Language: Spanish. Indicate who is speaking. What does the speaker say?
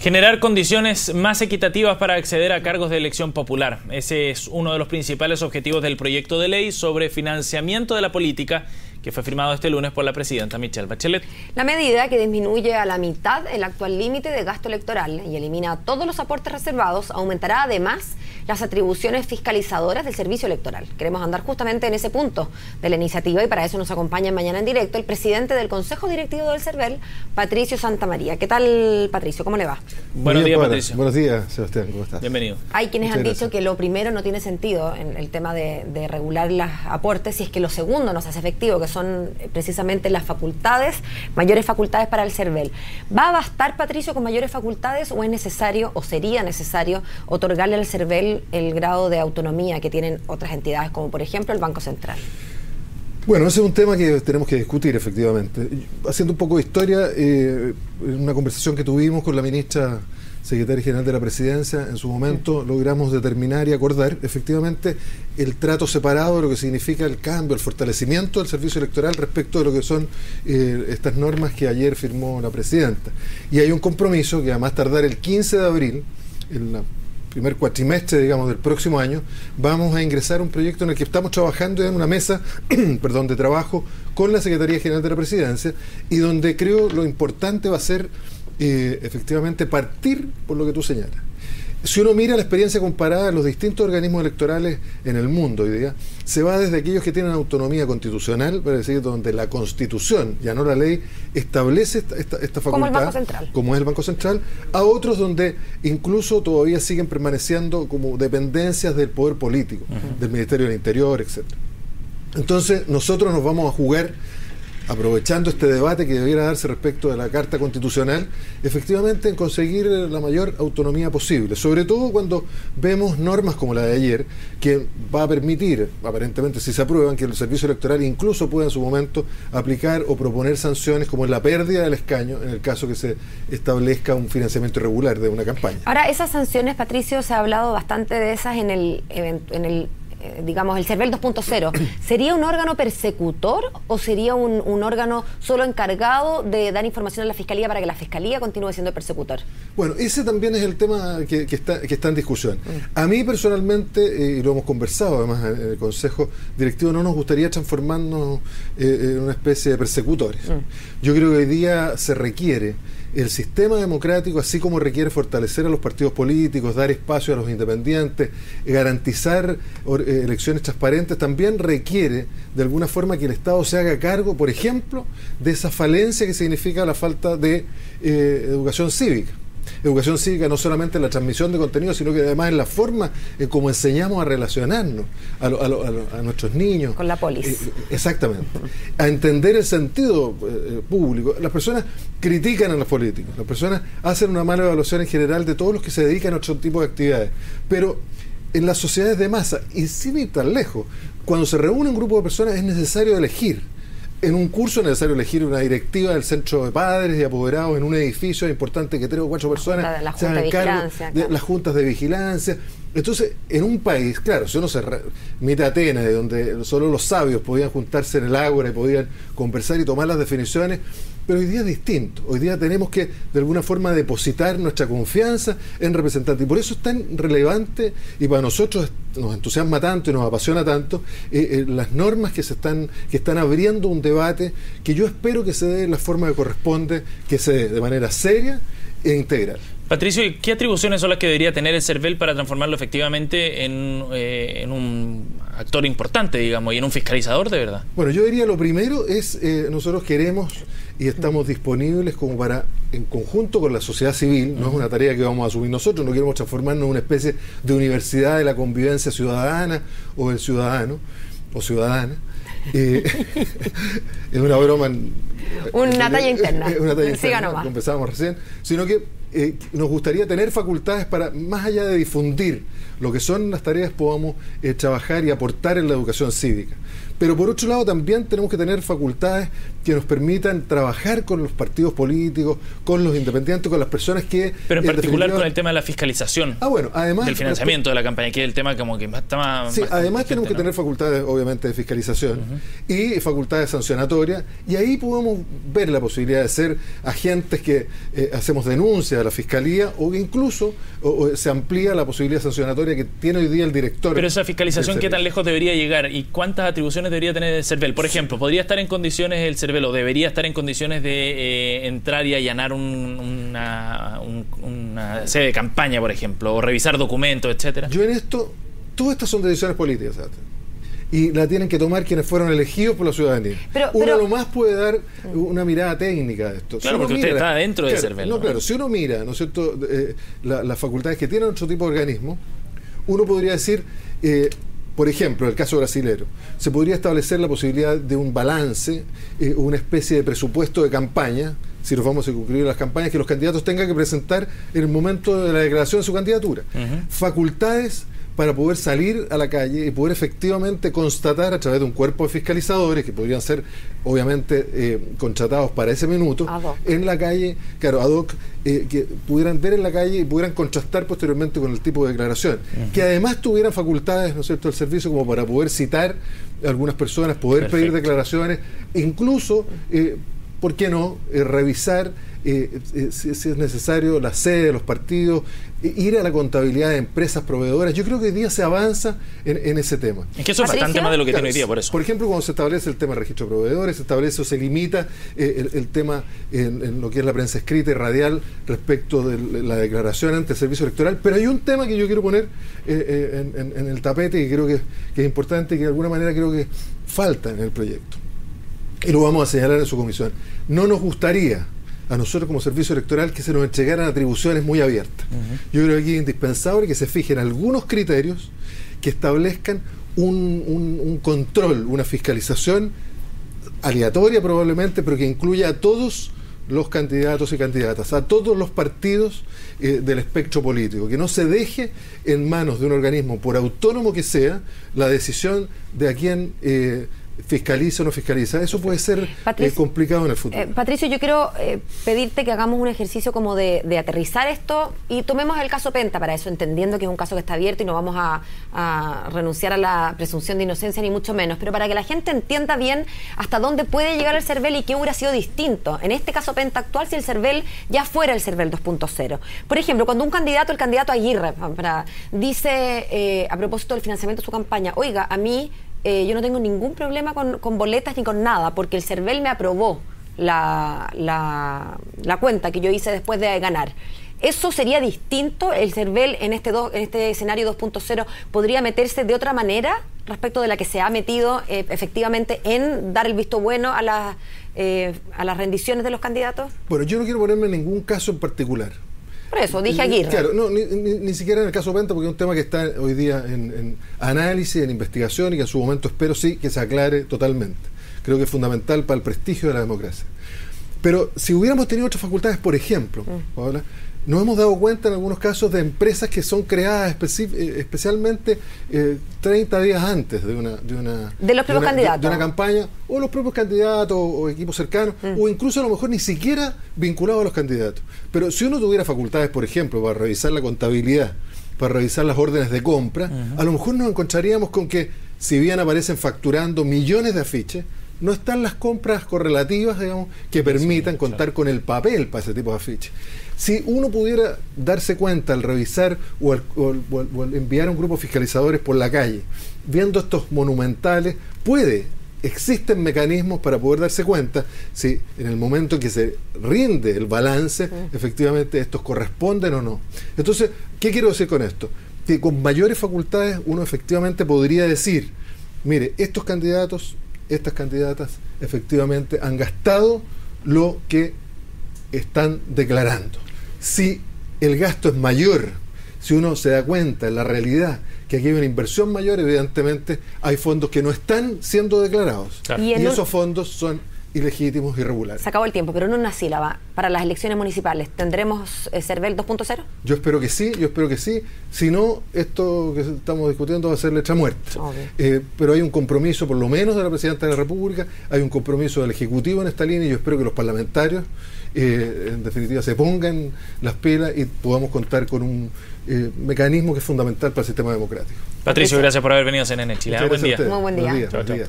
Speaker 1: Generar condiciones más equitativas para acceder a cargos de elección popular. Ese es uno de los principales objetivos del proyecto de ley sobre financiamiento de la política que fue firmado este lunes por la presidenta Michelle Bachelet.
Speaker 2: La medida, que disminuye a la mitad el actual límite de gasto electoral y elimina todos los aportes reservados, aumentará además las atribuciones fiscalizadoras del servicio electoral. Queremos andar justamente en ese punto de la iniciativa y para eso nos acompaña mañana en directo el presidente del Consejo Directivo del CERVEL, Patricio Santamaría. ¿Qué tal, Patricio? ¿Cómo le va?
Speaker 1: Buenos días, Patricio.
Speaker 3: Buenos días, Sebastián. ¿Cómo estás?
Speaker 1: Bienvenido.
Speaker 2: Hay quienes han dicho que lo primero no tiene sentido en el tema de regular los aportes, si es que lo segundo no se hace efectivo, que son precisamente las facultades, mayores facultades para el CERVEL. ¿Va a bastar, Patricio, con mayores facultades o es necesario o sería necesario otorgarle al CERVEL el grado de autonomía que tienen otras entidades, como por ejemplo el Banco Central?
Speaker 3: Bueno, ese es un tema que tenemos que discutir, efectivamente. Haciendo un poco de historia, en una conversación que tuvimos con la ministra secretaria general de la Presidencia, en su momento logramos determinar y acordar efectivamente el trato separado de lo que significa el cambio, el fortalecimiento del servicio electoral respecto de lo que son estas normas que ayer firmó la presidenta. Y hay un compromiso que a más tardar el 15 de abril, en la primer cuatrimestre, digamos, del próximo año, vamos a ingresar un proyecto en el que estamos trabajando en una mesa de trabajo con la Secretaría General de la Presidencia, y donde creo lo importante va a ser efectivamente partir por lo que tú señalas. Si uno mira la experiencia comparada de los distintos organismos electorales en el mundo hoy día, se va desde aquellos que tienen autonomía constitucional, es decir, donde la Constitución, ya no la ley, establece esta facultad,
Speaker 2: como el Banco Central,
Speaker 3: como es el Banco Central, a otros donde incluso todavía siguen permaneciendo como dependencias del poder político, del Ministerio del Interior, etc. Entonces nosotros nos vamos a jugar, aprovechando este debate que debiera darse respecto de la Carta Constitucional, efectivamente en conseguir la mayor autonomía posible, sobre todo cuando vemos normas como la de ayer, que va a permitir, aparentemente si se aprueban, que el servicio electoral incluso pueda en su momento aplicar o proponer sanciones como la pérdida del escaño en el caso que se establezca un financiamiento irregular de una campaña.
Speaker 2: Ahora, esas sanciones, Patricio, se ha hablado bastante de esas en el digamos, el CERVEL 2.0, ¿sería un órgano persecutor o sería un órgano solo encargado de dar información a la Fiscalía para que la Fiscalía continúe siendo persecutor?
Speaker 3: Bueno, ese también es el tema que está en discusión. A mí personalmente, y lo hemos conversado además en el Consejo Directivo, no nos gustaría transformarnos en una especie de persecutores. Yo creo que hoy día se requiere el sistema democrático, así como requiere fortalecer a los partidos políticos, dar espacio a los independientes, garantizar elecciones transparentes, también requiere de alguna forma que el Estado se haga cargo, por ejemplo, de esa falencia que significa la falta de educación cívica. Educación cívica no solamente en la transmisión de contenido, sino que además en la forma en cómo enseñamos a relacionarnos a nuestros niños.
Speaker 2: Con la polis.
Speaker 3: Exactamente. A entender el sentido público. Las personas critican a los políticos, las personas hacen una mala evaluación en general de todos los que se dedican a otro tipo de actividades. Pero en las sociedades de masa, y sin ir tan lejos, cuando se reúne un grupo de personas es necesario elegir. En un curso es necesario elegir una directiva del centro de padres y apoderados en un edificio, es importante que 3 o 4 personas se hagan cargo de las juntas de vigilancia. Entonces, en un país, claro, si uno se mete a Atenas, donde solo los sabios podían juntarse en el ágora y podían conversar y tomar las definiciones, pero hoy día es distinto. Hoy día tenemos que, de alguna forma, depositar nuestra confianza en representantes. Y por eso es tan relevante, y para nosotros nos entusiasma tanto y nos apasiona tanto, las normas que están abriendo un debate que yo espero que se dé de la forma que corresponde, que se dé de manera seria e integral.
Speaker 1: Patricio, ¿qué atribuciones son las que debería tener el CERVEL para transformarlo efectivamente en un actor importante, digamos, y en un fiscalizador de verdad?
Speaker 3: Bueno, yo diría lo primero es, nosotros queremos y estamos disponibles como para, en conjunto con la sociedad civil, no es una tarea que vamos a asumir nosotros, no queremos transformarnos en una especie de universidad de la convivencia ciudadana o del ciudadano o ciudadana. Es una broma.
Speaker 2: Una talla interna.
Speaker 3: Una talla
Speaker 2: Siga
Speaker 3: interna,
Speaker 2: nomás.
Speaker 3: que empezábamos recién, sino que nos gustaría tener facultades para, más allá de difundir lo que son las tareas, podamos trabajar y aportar en la educación cívica. Pero por otro lado también tenemos que tener facultades que nos permitan trabajar con los partidos políticos, con los independientes, con las personas que...
Speaker 1: Pero en particular con el tema de la fiscalización
Speaker 3: además,
Speaker 1: del financiamiento de la campaña, que es el tema como que está más...
Speaker 3: Sí,
Speaker 1: más
Speaker 3: además tenemos que tener facultades, obviamente, de fiscalización y facultades sancionatorias, y ahí podemos ver la posibilidad de ser agentes que hacemos denuncias a la Fiscalía, o que incluso se amplía la posibilidad sancionatoria que tiene hoy día el director.
Speaker 1: Pero esa fiscalización, ¿qué tan lejos debería llegar? ¿Y cuántas atribuciones debería tener el CERVEL? Por ejemplo, ¿podría estar en condiciones el CERVEL o debería estar en condiciones de entrar y allanar una sede de campaña, por ejemplo, o revisar documentos, etcétera?
Speaker 3: Yo en esto, todas estas son decisiones políticas, ¿sabes? Y la tienen que tomar quienes fueron elegidos por la ciudadanía. Uno lo más puede dar una mirada técnica de esto.
Speaker 1: Claro, porque usted está dentro del CERVEL.
Speaker 3: No, claro, si uno mira, ¿no es cierto?, las facultades que tienen otro tipo de organismo, uno podría decir, por ejemplo, el caso brasilero, se podría establecer la posibilidad de un balance, una especie de presupuesto de campaña, si nos vamos a concluir las campañas, que los candidatos tengan que presentar en el momento de la declaración de su candidatura. Facultades para poder salir a la calle y poder efectivamente constatar a través de un cuerpo de fiscalizadores, que podrían ser obviamente contratados para ese minuto, en la calle, claro, ad hoc, que pudieran ver en la calle y pudieran contrastar posteriormente con el tipo de declaración. Que además tuvieran facultades, ¿no es cierto?, del servicio como para poder citar a algunas personas, poder pedir declaraciones, incluso, ¿por qué no?, revisar si es necesario la sede de los partidos, ir a la contabilidad de empresas proveedoras. Yo creo que hoy día se avanza en ese tema.
Speaker 1: Es que eso es bastante más de lo que tiene hoy día, por eso.
Speaker 3: Por ejemplo, cuando se establece el tema del registro de proveedores, se establece o se limita el tema en lo que es la prensa escrita y radial respecto de la declaración ante el servicio electoral. Pero hay un tema que yo quiero poner en el tapete, y creo que es importante y que de alguna manera creo que falta en el proyecto. Y lo vamos a señalar en su comisión. No nos gustaría a nosotros como servicio electoral que se nos entregaran atribuciones muy abiertas. Yo creo que aquí es indispensable que se fijen algunos criterios que establezcan un control, una fiscalización aleatoria probablemente, pero que incluya a todos los candidatos y candidatas, a todos los partidos del espectro político, que no se deje en manos de un organismo, por autónomo que sea, la decisión de a quién fiscaliza o no fiscaliza. Eso puede ser complicado en el futuro.
Speaker 2: Patricio, yo quiero pedirte que hagamos un ejercicio como de aterrizar esto, y tomemos el caso Penta para eso, entendiendo que es un caso que está abierto y no vamos a renunciar a la presunción de inocencia ni mucho menos, pero para que la gente entienda bien hasta dónde puede llegar el CERVEL y qué hubiera sido distinto en este caso Penta actual si el CERVEL ya fuera el CERVEL 2.0. Por ejemplo, cuando un candidato, el candidato Aguirre, dice a propósito del financiamiento de su campaña, oiga, a mí yo no tengo ningún problema con boletas ni con nada, porque el CERVEL me aprobó la cuenta que yo hice después de ganar. ¿Eso sería distinto? ¿El CERVEL en este escenario 2.0 podría meterse de otra manera respecto de la que se ha metido efectivamente en dar el visto bueno a las rendiciones de los candidatos?
Speaker 3: Bueno, yo no quiero ponerme en ningún caso en particular.
Speaker 2: Por eso, dije Aguirre.
Speaker 3: Claro, no, ni siquiera en el caso Penta, porque es un tema que está hoy día en análisis, en investigación, y que en su momento espero sí que se aclare totalmente. Creo que es fundamental para el prestigio de la democracia. Pero si hubiéramos tenido otras facultades, por ejemplo, Paola, nos hemos dado cuenta en algunos casos de empresas que son creadas especialmente 30 días antes de una campaña, o los propios candidatos o equipos cercanos, o incluso a lo mejor ni siquiera vinculados a los candidatos. Pero si uno tuviera facultades, por ejemplo, para revisar la contabilidad, para revisar las órdenes de compra, a lo mejor nos encontraríamos con que, si bien aparecen facturando millones de afiches, no están las compras correlativas, digamos, que permitan contar con el papel para ese tipo de afiches. Si uno pudiera darse cuenta al revisar o al enviar a un grupo de fiscalizadores por la calle, viendo estos monumentales, existen mecanismos para poder darse cuenta si en el momento en que se rinde el balance, efectivamente estos corresponden o no. Entonces, ¿qué quiero decir con esto? Que con mayores facultades uno efectivamente podría decir, mire, estos candidatos, estas candidatas efectivamente han gastado lo que están declarando. Si el gasto es mayor, si uno se da cuenta en la realidad que aquí hay una inversión mayor, evidentemente hay fondos que no están siendo declarados. Claro. Y esos fondos son ilegítimos, irregulares.
Speaker 2: Se acabó el tiempo, pero en una sílaba, para las elecciones municipales, ¿tendremos CERVEL 2.0?
Speaker 3: Yo espero que sí. Si no, esto que estamos discutiendo va a ser letra muerta. Pero hay un compromiso, por lo menos de la Presidenta de la República, hay un compromiso del Ejecutivo en esta línea, y yo espero que los parlamentarios, en definitiva, se pongan las pilas y podamos contar con un mecanismo que es fundamental para el sistema democrático.
Speaker 1: Patricio, gracias por haber venido a CNN Chile.
Speaker 3: Buen día.
Speaker 2: Muy buen día.
Speaker 3: Buen día.